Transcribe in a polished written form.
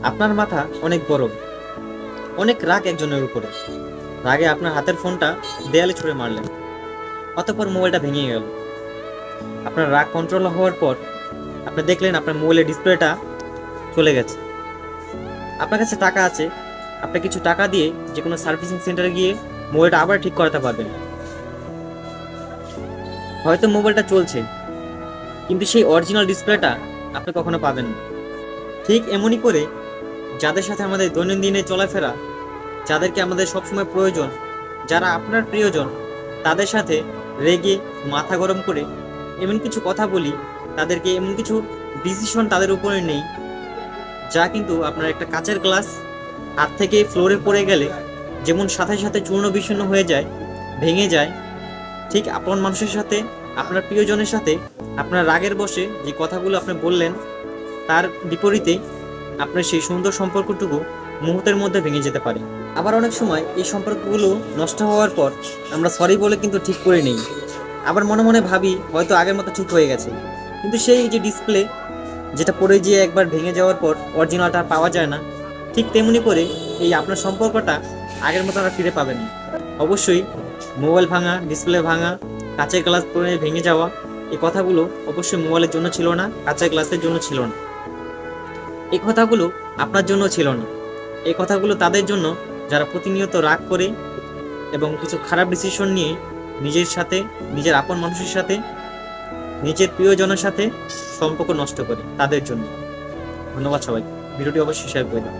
আপনার মাথা অনেক গরম, অনেক রাগ একজনের উপরে। রাগে আপনার হাতের ফোনটা দেয়ালে ছুঁড়ে মারলেন, অতঃপর মোবাইলটা ভেঙে গেল। আপনার রাগ কন্ট্রোল হওয়ার পর আপনি দেখলেন আপনার মোবাইলের ডিসপ্লেটা চলে গেছে। আপনার কাছে টাকা আছে, আপনি কিছু টাকা দিয়ে যে কোনো সার্ভিসিং সেন্টারে গিয়ে মোবাইলটা আবার ঠিক করাতে পারবেন। হয়তো মোবাইলটা চলছে, কিন্তু সেই অরিজিনাল ডিসপ্লেটা আপনি কখনো পাবেন না। ঠিক এমনই করে যাদের সাথে আমাদের দৈনন্দিনে চলাফেরা, যাদেরকে আমাদের সবসময় প্রয়োজন, যারা আপনার প্রিয়জন, তাদের সাথে রেগে মাথা গরম করে এমন কিছু কথা বলি, তাদেরকে এমন কিছু ডিসিশন তাদের উপরে নেই, যা কিন্তু আপনার একটা কাঁচের গ্লাস হাত থেকে ফ্লোরে পড়ে গেলে যেমন সাথে সাথে চূর্ণ বিচূর্ণ হয়ে যায়, ভেঙে যায়, ঠিক আপন মানুষের সাথে, আপনার প্রিয়জনের সাথে আপনার রাগের বশে যে কথাগুলো আপনি বললেন, তার বিপরীতে আপনার সেই সুন্দর সম্পর্কটুকু মুহূর্তের মধ্যে ভেঙে যেতে পারে। আবার অনেক সময় এই সম্পর্কগুলো নষ্ট হওয়ার পর আমরা সরি বলে কিন্তু ঠিক করে নেই। আবার মনে মনে ভাবি হয়তো আগের মতো ঠিক হয়ে গেছে, কিন্তু সেই যে ডিসপ্লে যেটা পড়ে গিয়ে একবার ভেঙে যাওয়ার পর অরিজিনালটা আর পাওয়া যায় না, ঠিক তেমনি করে এই আপনার সম্পর্কটা আগের মতো আর ফিরে পাবেন না। অবশ্যই মোবাইল ভাঙা, ডিসপ্লে ভাঙা, কাঁচের গ্লাস পড়ে ভেঙে যাওয়া, এই কথাগুলো অবশ্যই মোবাইলের জন্য ছিল না, কাঁচের গ্লাসের জন্য ছিল না। এই কথাগুলো আপনার জন্য ছিল না। এই কথাগুলো তাদের জন্য যারা প্রতিনিয়ত রাগ করে এবং কিছু খারাপ ডিসিশন নিয়ে নিজের সাথে, নিজের আপন মানুষের সাথে, নিজের প্রিয়জনের সাথে সম্পর্ক নষ্ট করে, তাদের জন্য। ধন্যবাদ সবাই। ভিডিওটি অবশ্যই শেয়ার করে দিন।